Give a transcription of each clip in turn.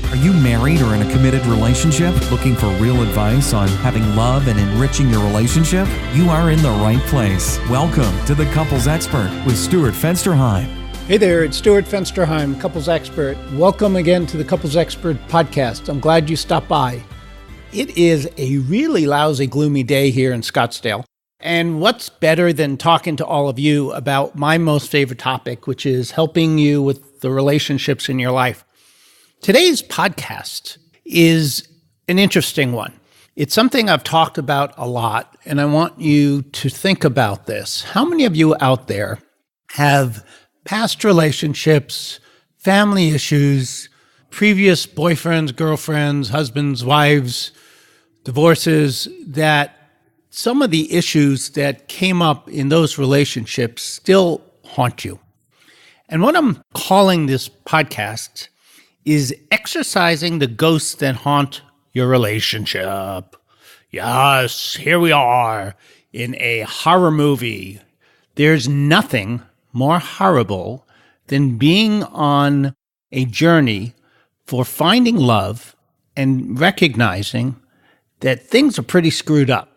Are you married or in a committed relationship looking for real advice on having love and enriching your relationship? You are in the right place. Welcome to The Couples Expert with Stuart Fensterheim. Hey there, it's Stuart Fensterheim, Couples Expert. Welcome again to the Couples Expert podcast. I'm glad you stopped by. It is a really lousy, gloomy day here in Scottsdale. And what's better than talking to all of you about my most favorite topic, which is helping you with the relationships in your life. Today's podcast is an interesting one. It's something I've talked about a lot, and I want you to think about this. How many of you out there have past relationships, family issues, previous boyfriends, girlfriends, husbands, wives, divorces, that some of the issues that came up in those relationships still haunt you? And what I'm calling this podcast is Exorcising the Ghosts That Haunt Your Relationship. Yes, here we are in a horror movie. There's nothing more horrible than being on a journey for finding love and recognizing that things are pretty screwed up.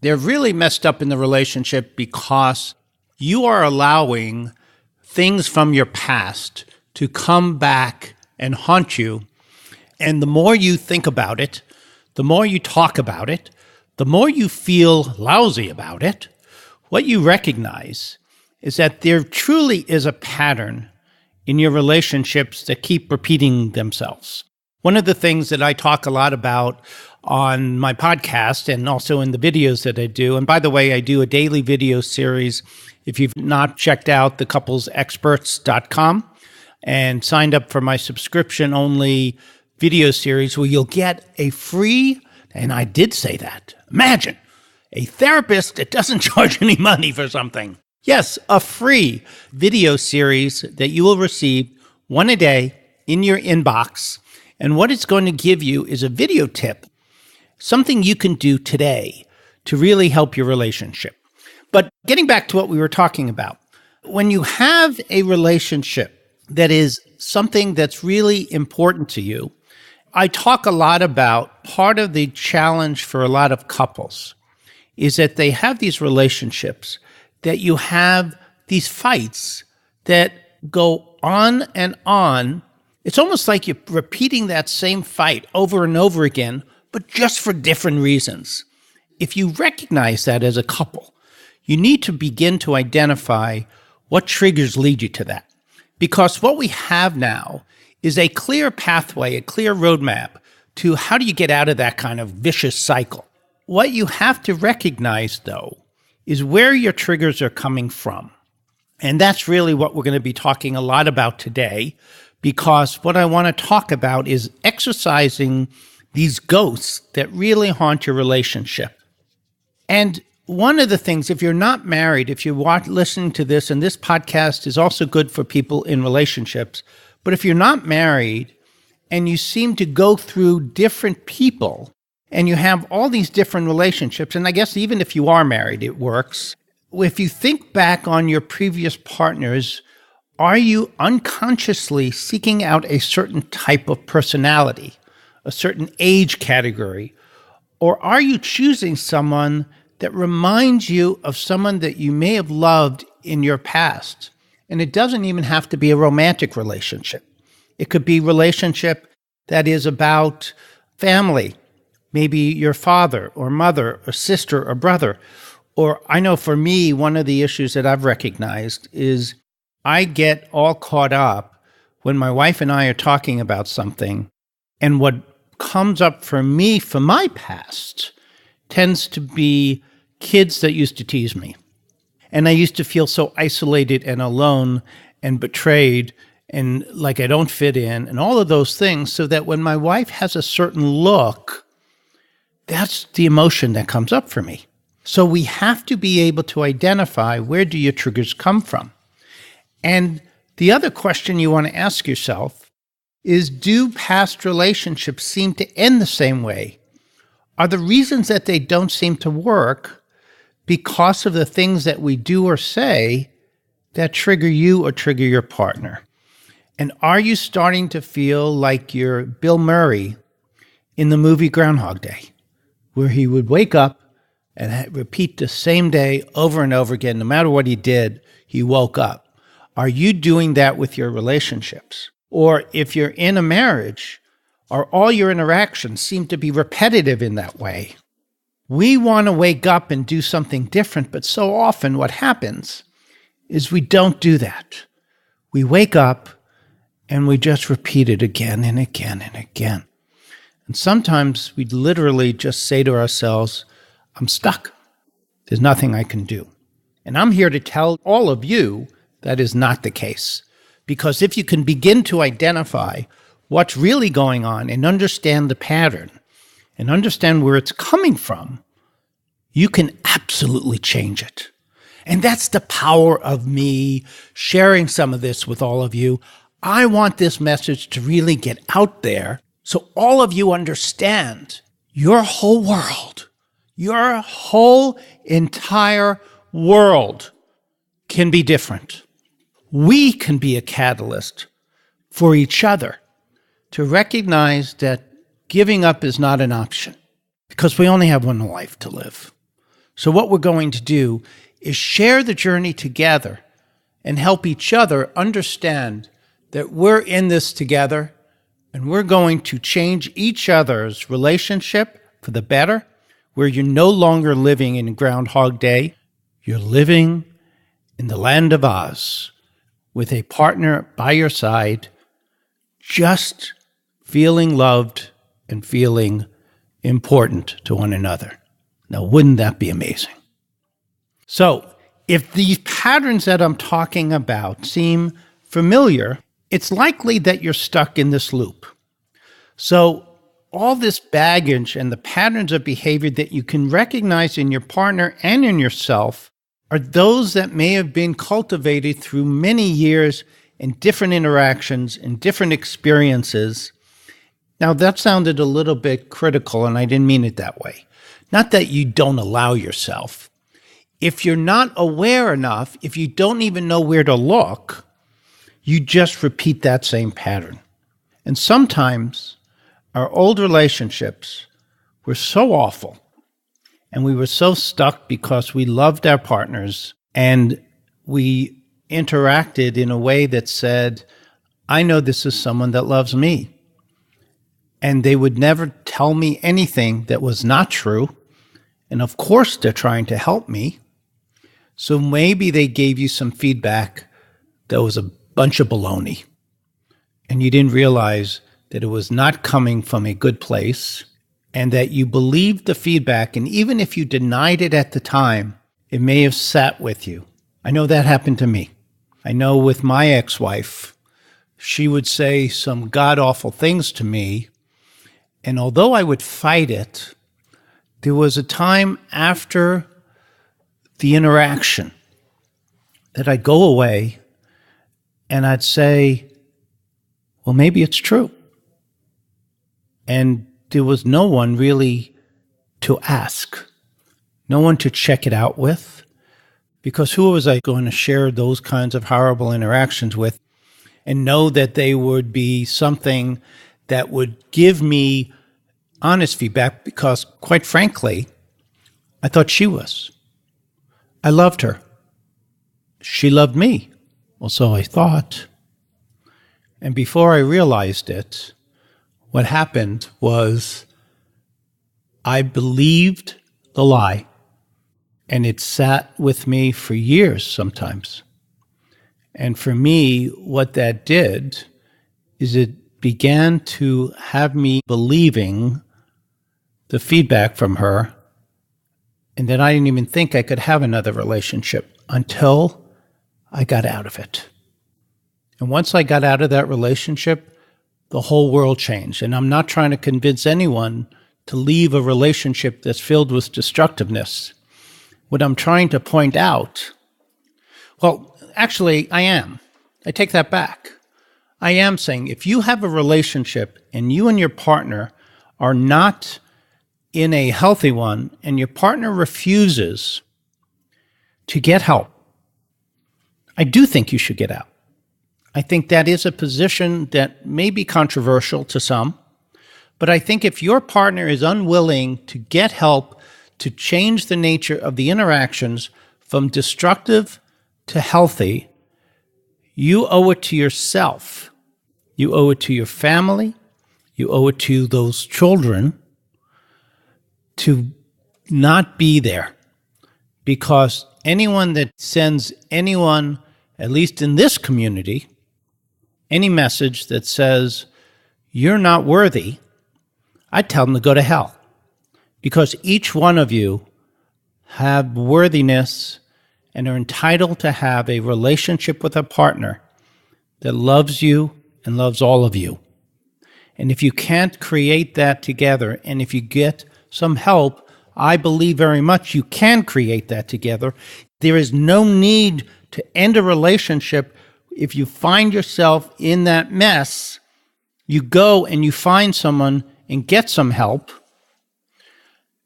They're really messed up in the relationship because you are allowing things from your past to come back and haunt you. And the more you think about it, the more you talk about it, the more you feel lousy about it, what you recognize is that there truly is a pattern in your relationships that keep repeating themselves. One of the things that I talk a lot about on my podcast and also in the videos that I do, and by the way, I do a daily video series. If you've not checked out thecouplesexperts.com and signed up for my subscription-only video series where you'll get a free, and I did say that, imagine, a therapist that doesn't charge any money for something. Yes, a free video series that you will receive one a day in your inbox. And what it's going to give you is a video tip, something you can do today to really help your relationship. But getting back to what we were talking about, when you have a relationship that is something that's really important to you, I talk a lot about part of the challenge for a lot of couples is that they have these relationships that you have these fights that go on and on. It's almost like you're repeating that same fight over and over again, but just for different reasons. If you recognize that as a couple, you need to begin to identify what triggers lead you to that. Because what we have now is a clear pathway, a clear roadmap to how do you get out of that kind of vicious cycle. What you have to recognize, though, is where your triggers are coming from. And that's really what we're going to be talking a lot about today, because what I want to talk about is exorcising these ghosts that really haunt your relationship. And one of the things, if you're not married, if you're listening to this, and this podcast is also good for people in relationships, but if you're not married and you seem to go through different people and you have all these different relationships, and I guess even if you are married, it works. If you think back on your previous partners, are you unconsciously seeking out a certain type of personality, a certain age category, or are you choosing someone that reminds you of someone that you may have loved in your past? And it doesn't even have to be a romantic relationship. It could be a relationship that is about family, maybe your father or mother or sister or brother. Or I know for me, one of the issues that I've recognized is I get all caught up when my wife and I are talking about something, and what comes up for me from my past tends to be kids that used to tease me. And I used to feel so isolated and alone and betrayed and like I don't fit in and all of those things, so that when my wife has a certain look, that's the emotion that comes up for me. So we have to be able to identify, where do your triggers come from? And the other question you want to ask yourself is, do past relationships seem to end the same way? Are the reasons that they don't seem to work because of the things that we do or say that trigger you or trigger your partner? And are you starting to feel like you're Bill Murray in the movie Groundhog Day, where he would wake up and repeat the same day over and over again? No matter what he did, he woke up. Are you doing that with your relationships? Or if you're in a marriage, are all your interactions seem to be repetitive in that way? We want to wake up and do something different, but so often what happens is we don't do that. We wake up and we just repeat it again and again and again. And sometimes we literally just say to ourselves, I'm stuck. There's nothing I can do. And I'm here to tell all of you that is not the case. Because if you can begin to identify what's really going on and understand the pattern and understand where it's coming from, you can absolutely change it. And that's the power of me sharing some of this with all of you. I want this message to really get out there so all of you understand your whole world, your whole entire world can be different. We can be a catalyst for each other to recognize that giving up is not an option because we only have one life to live. So what we're going to do is share the journey together and help each other understand that we're in this together and we're going to change each other's relationship for the better, where you're no longer living in Groundhog Day. You're living in the land of Oz with a partner by your side, just feeling loved and feeling important to one another. Now, wouldn't that be amazing? So, if these patterns that I'm talking about seem familiar, it's likely that you're stuck in this loop. So, all this baggage and the patterns of behavior that you can recognize in your partner and in yourself are those that may have been cultivated through many years in different interactions and different experiences. Now, that sounded a little bit critical, and I didn't mean it that way. Not that you don't allow yourself. If you're not aware enough, if you don't even know where to look, you just repeat that same pattern. And sometimes our old relationships were so awful, and we were so stuck because we loved our partners, and we interacted in a way that said, I know this is someone that loves me. And they would never tell me anything that was not true. And of course, they're trying to help me. So maybe they gave you some feedback that was a bunch of baloney. And you didn't realize that it was not coming from a good place, and that you believed the feedback. And even if you denied it at the time, it may have sat with you. I know that happened to me. I know with my ex-wife, she would say some god-awful things to me. And although I would fight it, there was a time after the interaction that I'd go away and I'd say, well, maybe it's true. And there was no one really to ask, no one to check it out with, because who was I going to share those kinds of horrible interactions with and know that they would be something that would give me honest feedback? Because, quite frankly, I thought she was. I loved her. She loved me. Well, so I thought. And before I realized it, what happened was I believed the lie, and it sat with me for years sometimes. And for me, what that did is it began to have me believing the feedback from her, and that I didn't even think I could have another relationship until I got out of it. And once I got out of that relationship, the whole world changed. And I'm not trying to convince anyone to leave a relationship that's filled with destructiveness. What I'm trying to point out, well, actually, I am. I take that back. I am saying if you have a relationship and you and your partner are not in a healthy one, and your partner refuses to get help, I do think you should get out. I think that is a position that may be controversial to some, but I think if your partner is unwilling to get help to change the nature of the interactions from destructive to healthy, you owe it to yourself. You owe it to your family. You owe it to those children to not be there. Because anyone that sends anyone, at least in this community, any message that says, you're not worthy, I tell them to go to hell. Because each one of you have worthiness and are entitled to have a relationship with a partner that loves you and loves all of you. And if you can't create that together, and if you get some help, I believe very much you can create that together. There is no need to end a relationship. If you find yourself in that mess, you go and you find someone and get some help,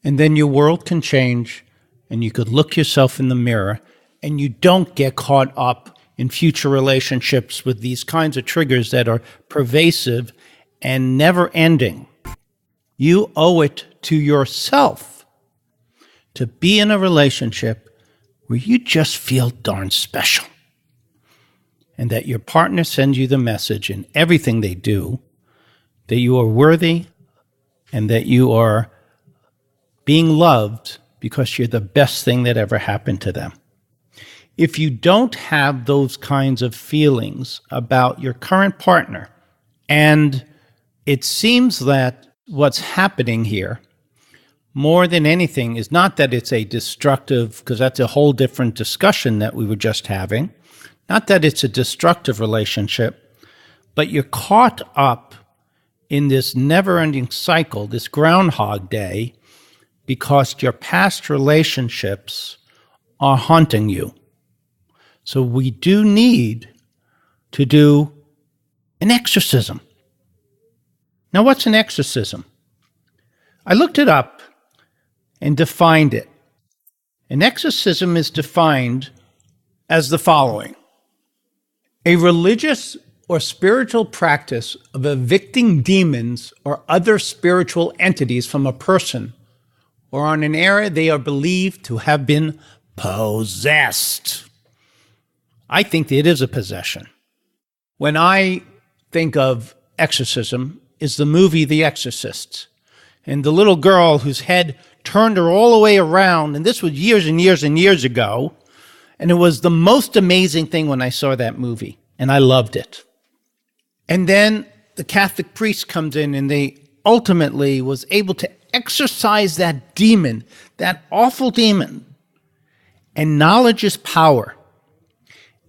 and then your world can change, and you could look yourself in the mirror, and you don't get caught up in future relationships with these kinds of triggers that are pervasive and never ending. You owe it to yourself to be in a relationship where you just feel darn special, and that your partner sends you the message in everything they do that you are worthy and that you are being loved because you're the best thing that ever happened to them. If you don't have those kinds of feelings about your current partner, and it seems that what's happening here, more than anything, is not that it's a destructive, because that's a whole different discussion that we were just having, not that it's a destructive relationship, but you're caught up in this never-ending cycle, this Groundhog Day, because your past relationships are haunting you. So we do need to do an exorcism. Now, what's an exorcism? I looked it up and defined it. An exorcism is defined as the following: a religious or spiritual practice of evicting demons or other spiritual entities from a person or on an area they are believed to have been possessed. I think it is a possession. When I think of exorcism, is the movie The Exorcist, and the little girl whose head turned her all the way around, and this was years and years and years ago, and it was the most amazing thing when I saw that movie, and I loved it. And then the Catholic priest comes in, and they ultimately was able to exorcise that demon, that awful demon. And knowledge is power.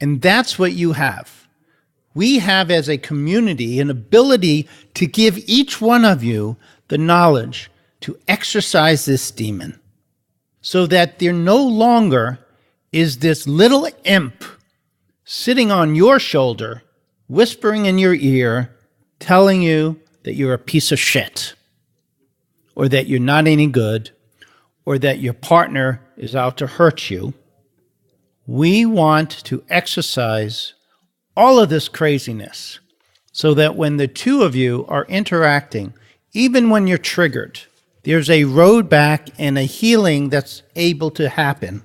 And that's what you have. We have, as a community, an ability to give each one of you the knowledge to exorcise this demon, so that there no longer is this little imp sitting on your shoulder, whispering in your ear, telling you that you're a piece of shit, or that you're not any good, or that your partner is out to hurt you. We want to exorcise all of this craziness so that when the two of you are interacting, even when you're triggered, there's a road back and a healing that's able to happen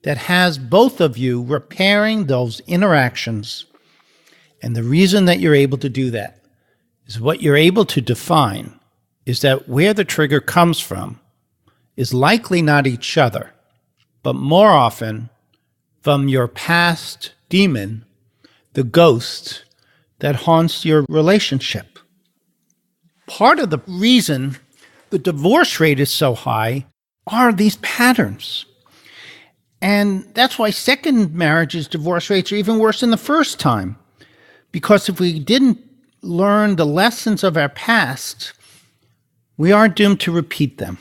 that has both of you repairing those interactions. And the reason that you're able to do that is what you're able to define is that where the trigger comes from is likely not each other, but more often from your past demon, the ghost that haunts your relationship. Part of the reason the divorce rate is so high are these patterns. And that's why second marriages, divorce rates are even worse than the first time. Because if we didn't learn the lessons of our past, we are doomed to repeat them.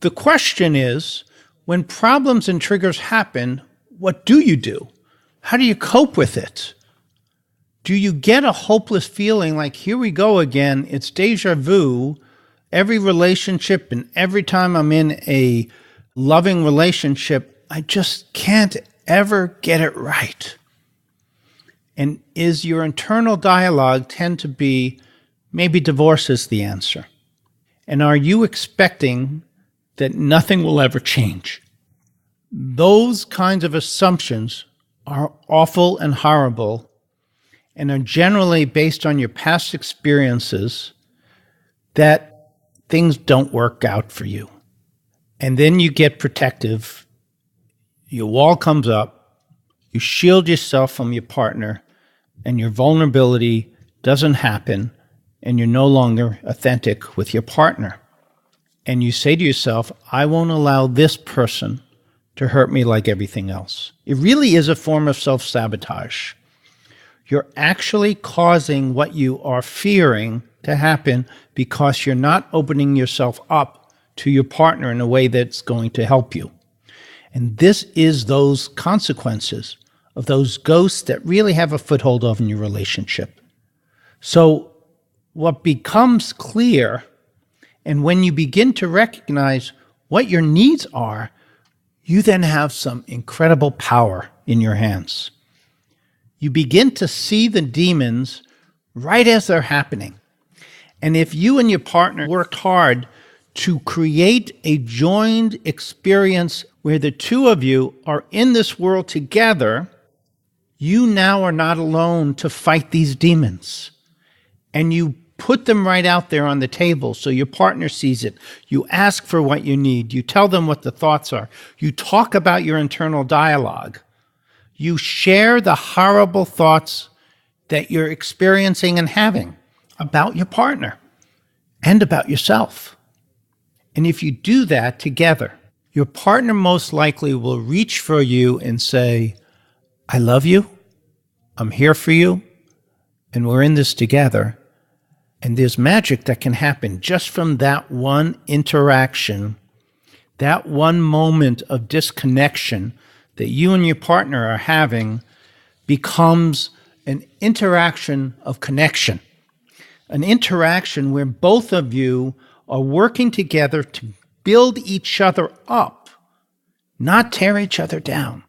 The question is, when problems and triggers happen, what do you do? How do you cope with it? Do you get a hopeless feeling like, here we go again, it's deja vu, every relationship and every time I'm in a loving relationship, I just can't ever get it right? And is your internal dialogue tend to be, maybe divorce is the answer? And are you expecting that nothing will ever change? Those kinds of assumptions are awful and horrible and are generally based on your past experiences that things don't work out for you. And then you get protective, your wall comes up, you shield yourself from your partner, and your vulnerability doesn't happen, and you're no longer authentic with your partner. And you say to yourself, I won't allow this person to hurt me like everything else. It really is a form of self-sabotage. You're actually causing what you are fearing to happen because you're not opening yourself up to your partner in a way that's going to help you. And this is those consequences of those ghosts that really have a foothold over in your relationship. So what becomes clear, and when you begin to recognize what your needs are, you then have some incredible power in your hands. You begin to see the demons right as they're happening. And if you and your partner worked hard to create a joined experience where the two of you are in this world together, you now are not alone to fight these demons. And you put them right out there on the table so your partner sees it. You ask for what you need. You tell them what the thoughts are. You talk about your internal dialogue. You share the horrible thoughts that you're experiencing and having about your partner and about yourself. And if you do that together, your partner most likely will reach for you and say, I love you, I'm here for you, and we're in this together. And there's magic that can happen just from that one interaction, that one moment of disconnection that you and your partner are having becomes an interaction of connection, an interaction where both of you are working together to build each other up, not tear each other down.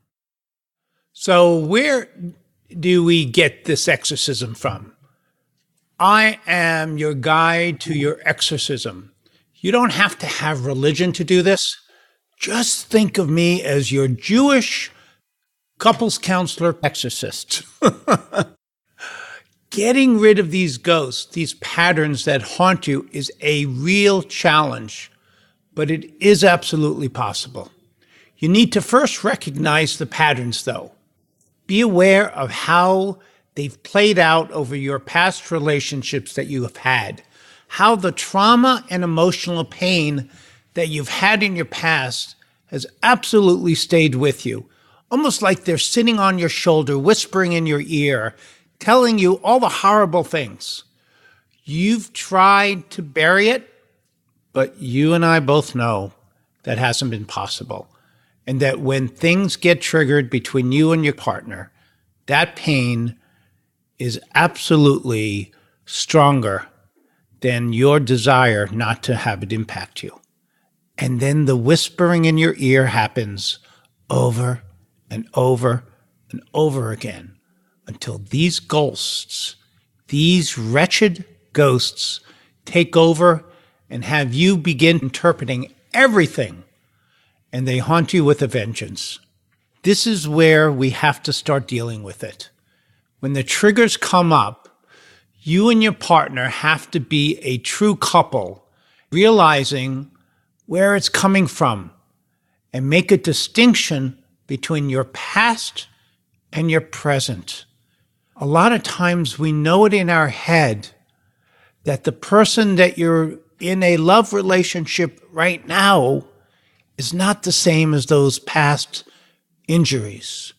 So where do we get this exorcism from? I am your guide to your exorcism. You don't have to have religion to do this. Just think of me as your Jewish couples counselor exorcist. Getting rid of these ghosts, these patterns that haunt you, is a real challenge, but it is absolutely possible. You need to first recognize the patterns, though. Be aware of how they've played out over your past relationships that you have had, how the trauma and emotional pain that you've had in your past has absolutely stayed with you, almost like they're sitting on your shoulder, whispering in your ear, telling you all the horrible things. You've tried to bury it, but you and I both know that hasn't been possible. And that when things get triggered between you and your partner, that pain is absolutely stronger than your desire not to have it impact you. And then the whispering in your ear happens over and over and over again until these ghosts, these wretched ghosts, take over and have you begin interpreting everything, and they haunt you with a vengeance. This is where we have to start dealing with it. When the triggers come up, you and your partner have to be a true couple, realizing where it's coming from and make a distinction between your past and your present. A lot of times we know it in our head that the person that you're in a love relationship right now is not the same as those past injuries.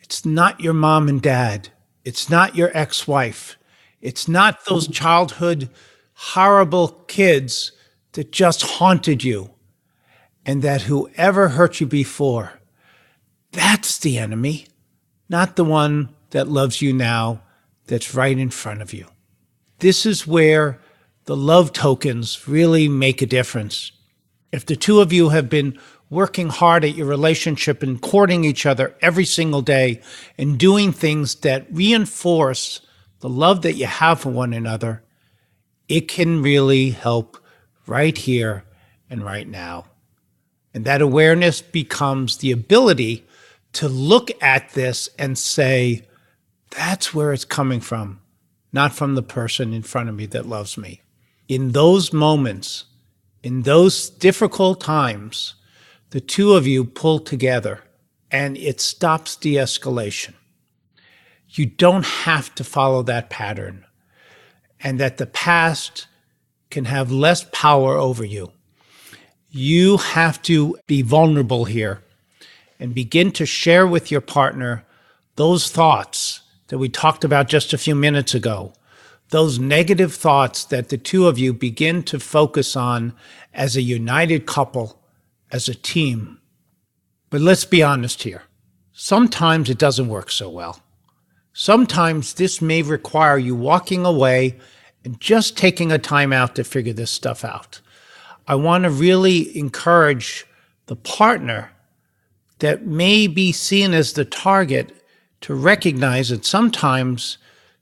It's not your mom and dad. It's not your ex-wife. It's not those childhood horrible kids that just haunted you and that whoever hurt you before, that's the enemy, not the one that loves you now that's right in front of you. This is where the love tokens really make a difference. If the two of you have been working hard at your relationship and courting each other every single day and doing things that reinforce the love that you have for one another, it can really help right here and right now. And that awareness becomes the ability to look at this and say, that's where it's coming from, not from the person in front of me that loves me. In those moments, in those difficult times, the two of you pull together and it stops de-escalation. You don't have to follow that pattern, and that the past can have less power over you. You have to be vulnerable here and begin to share with your partner those thoughts that we talked about just a few minutes ago, those negative thoughts that the two of you begin to focus on as a united couple, as a team. But let's be honest here. Sometimes it doesn't work so well. Sometimes this may require you walking away and just taking a time out to figure this stuff out. I want to really encourage the partner that may be seen as the target to recognize that sometimes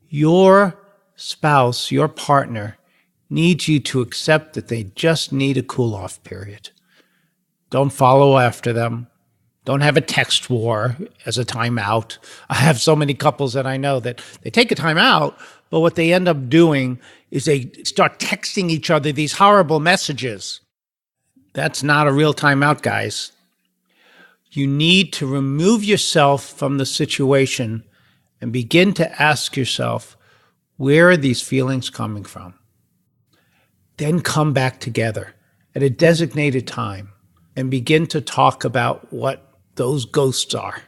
your spouse, your partner, needs you to accept that they just need a cool-off period. Don't follow after them. Don't have a text war as a timeout. I have so many couples that I know that they take a time out, but what they end up doing is they start texting each other these horrible messages. That's not a real timeout, guys. You need to remove yourself from the situation and begin to ask yourself, where are these feelings coming from? Then come back together at a designated time and begin to talk about what those ghosts are.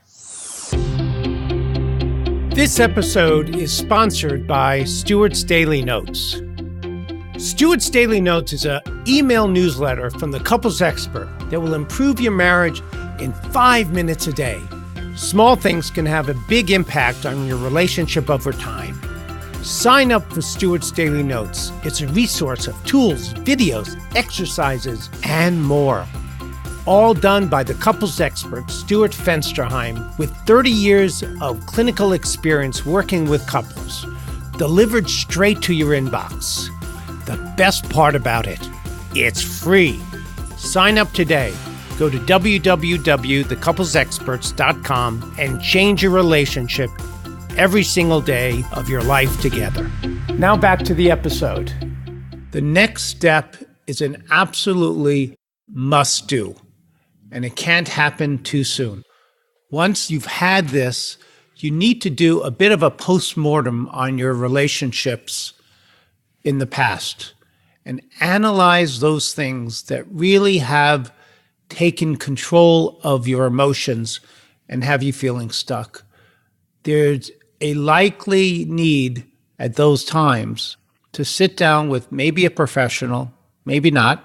This episode is sponsored by Stuart's Daily Notes. Stuart's Daily Notes is an email newsletter from the couples expert that will improve your marriage in 5 minutes a day. Small things can have a big impact on your relationship over time. Sign up for Stuart's Daily Notes. It's a resource of tools, videos, exercises, and more. All done by the couples expert, Stuart Fensterheim, with 30 years of clinical experience working with couples, delivered straight to your inbox. The best part about it, it's free. Sign up today. Go to www.thecouplesexperts.com and change your relationship every single day of your life together. Now back to the episode. The next step is an absolutely must-do. And it can't happen too soon. Once you've had this, you need to do a bit of a post-mortem on your relationships in the past and analyze those things that really have taken control of your emotions and have you feeling stuck. There's a likely need at those times to sit down with maybe a professional, maybe not,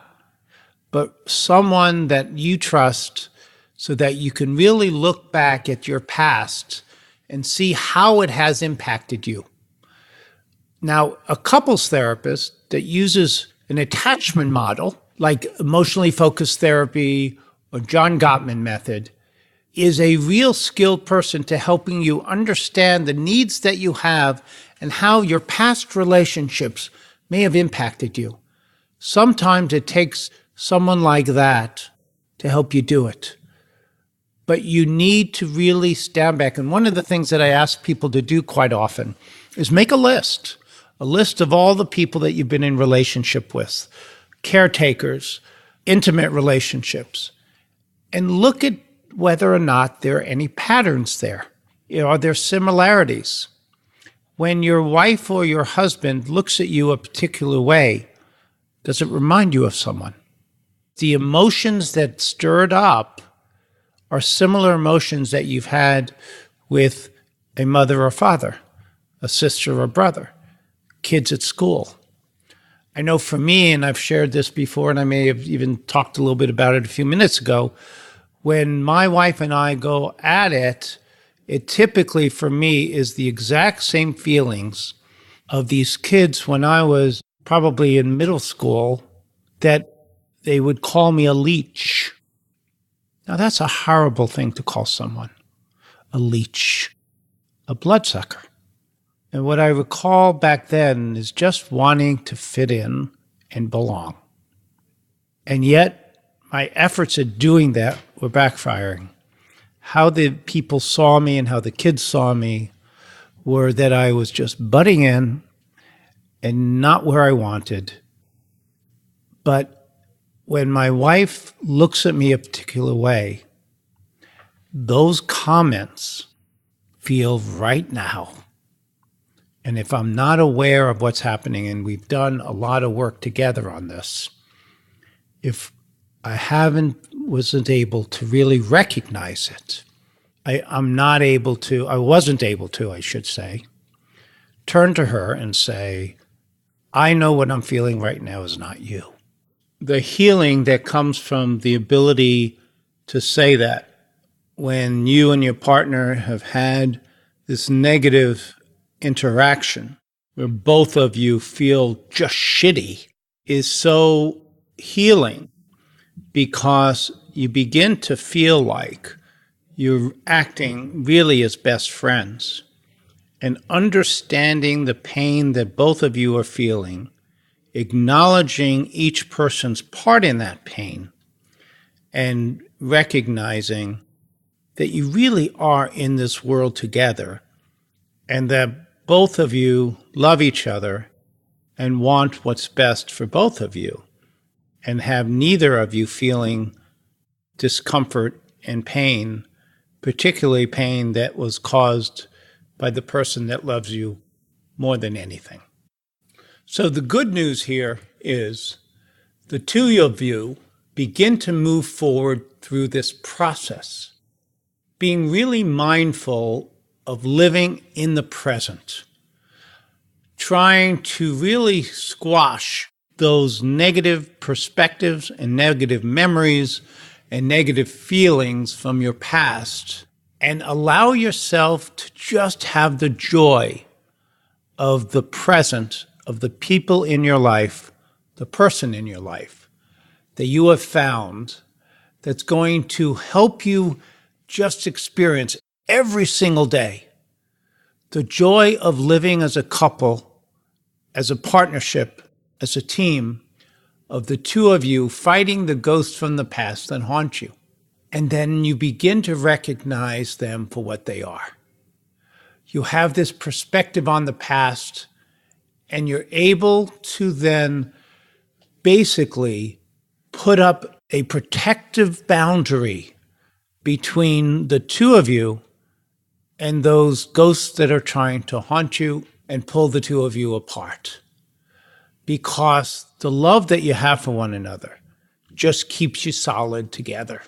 but someone that you trust so that you can really look back at your past and see how it has impacted you. Now, a couples therapist that uses an attachment model, like emotionally focused therapy or John Gottman method, is a real skilled person to helping you understand the needs that you have and how your past relationships may have impacted you. Sometimes it takes someone like that to help you do it. But you need to really stand back. And one of the things that I ask people to do quite often is make a list of all the people that you've been in relationship with, caretakers, intimate relationships, and look at whether or not there are any patterns there. Are there similarities? When your wife or your husband looks at you a particular way, does it remind you of someone? The emotions that stirred up are similar emotions that you've had with a mother or father, a sister or brother, kids at school. I know for me, and I've shared this before, and I may have even talked a little bit about it a few minutes ago, when my wife and I go at it, it typically for me is the exact same feelings of these kids when I was probably in middle school that they would call me a leech. Now, that's a horrible thing to call someone: a leech, a bloodsucker. And what I recall back then is just wanting to fit in and belong. And yet, my efforts at doing that were backfiring. How the people saw me and how the kids saw me were that I was just butting in and not where I wanted. But when my wife looks at me a particular way, those comments feel right now. And if I'm not aware of what's happening, and we've done a lot of work together on this, if I wasn't able to really recognize it, I wasn't able to, I should say, turn to her and say, I know what I'm feeling right now is not you. The healing that comes from the ability to say that when you and your partner have had this negative interaction where both of you feel just shitty is so healing, because you begin to feel like you're acting really as best friends and understanding the pain that both of you are feeling, acknowledging each person's part in that pain, and recognizing that you really are in this world together and that both of you love each other and want what's best for both of you, and have neither of you feeling discomfort and pain, particularly pain that was caused by the person that loves you more than anything. So the good news here is the two of you begin to move forward through this process, being really mindful of living in the present, trying to really squash those negative perspectives and negative memories and negative feelings from your past, and allow yourself to just have the joy of the present, of the people in your life, the person in your life that you have found that's going to help you just experience every single day the joy of living as a couple, as a partnership, as a team, of the two of you fighting the ghosts from the past that haunt you. And then you begin to recognize them for what they are. You have this perspective on the past, and you're able to then basically put up a protective boundary between the two of you and those ghosts that are trying to haunt you and pull the two of you apart. Because the love that you have for one another just keeps you solid together.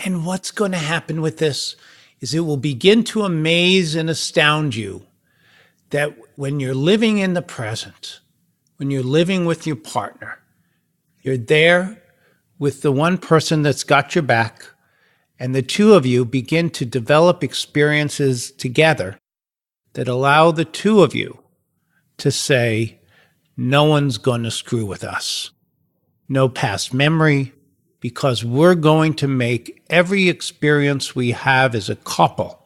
And what's going to happen with this is it will begin to amaze and astound you that when you're living in the present, when you're living with your partner, you're there with the one person that's got your back, and the two of you begin to develop experiences together that allow the two of you to say, no one's going to screw with us. No past memory, because we're going to make every experience we have as a couple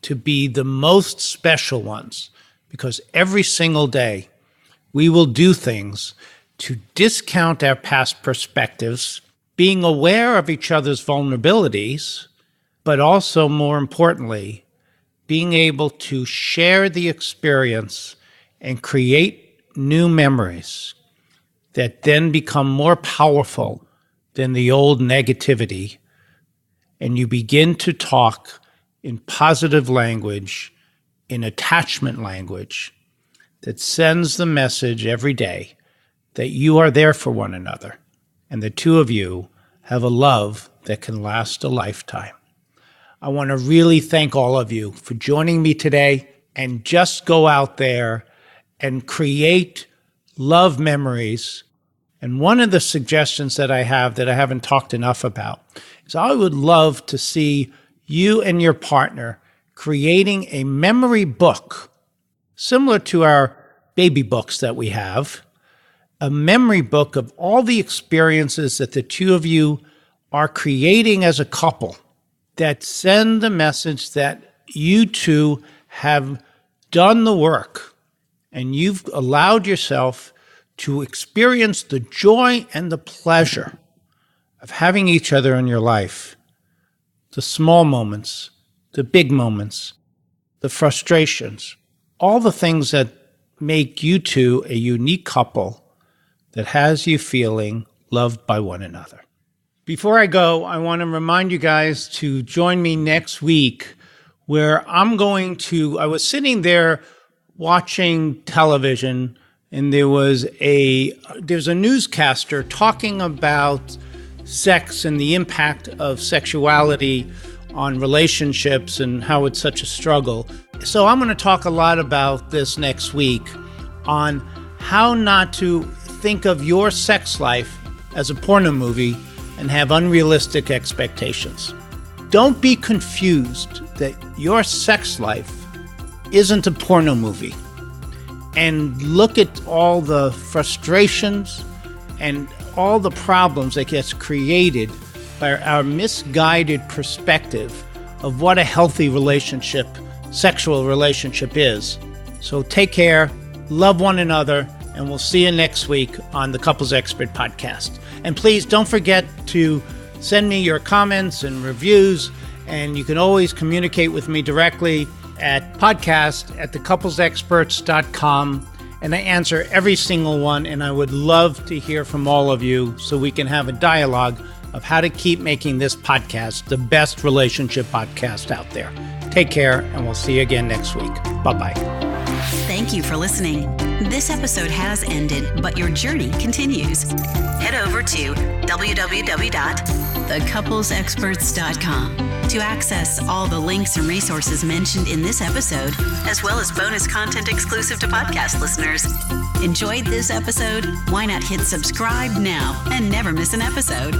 to be the most special ones, because every single day we will do things to discount our past perspectives, being aware of each other's vulnerabilities, but also, more importantly, being able to share the experience and create new memories that then become more powerful than the old negativity. And you begin to talk in positive language, in attachment language, that sends the message every day that you are there for one another, and the two of you have a love that can last a lifetime. I want to really thank all of you for joining me today, and just go out there and create love memories. And one of the suggestions that I have that I haven't talked enough about is I would love to see you and your partner creating a memory book, similar to our baby books that we have, a memory book of all the experiences that the two of you are creating as a couple that send the message that you two have done the work and you've allowed yourself to experience the joy and the pleasure of having each other in your life. The small moments, the big moments, the frustrations, all the things that make you two a unique couple that has you feeling loved by one another. Before I go, I want to remind you guys to join me next week where I was sitting there watching television and there's a newscaster talking about sex and the impact of sexuality on relationships and how it's such a struggle. So I'm going to talk a lot about this next week on how not to think of your sex life as a porno movie and have unrealistic expectations. Don't be confused that your sex life isn't a porno movie. And look at all the frustrations and all the problems that gets created by our misguided perspective of what a healthy relationship, sexual relationship is. So take care, love one another, and we'll see you next week on the Couples Expert Podcast. And please don't forget to send me your comments and reviews, and you can always communicate with me directly at podcast@thecouplesexperts.com. And I answer every single one, and I would love to hear from all of you so we can have a dialogue of how to keep making this podcast the best relationship podcast out there. Take care, and we'll see you again next week. Bye-bye. Thank you for listening. This episode has ended, but your journey continues. Head over to www.thecouplesexperts.com to access all the links and resources mentioned in this episode, as well as bonus content exclusive to podcast listeners. Enjoyed this episode? Why not hit subscribe now and never miss an episode?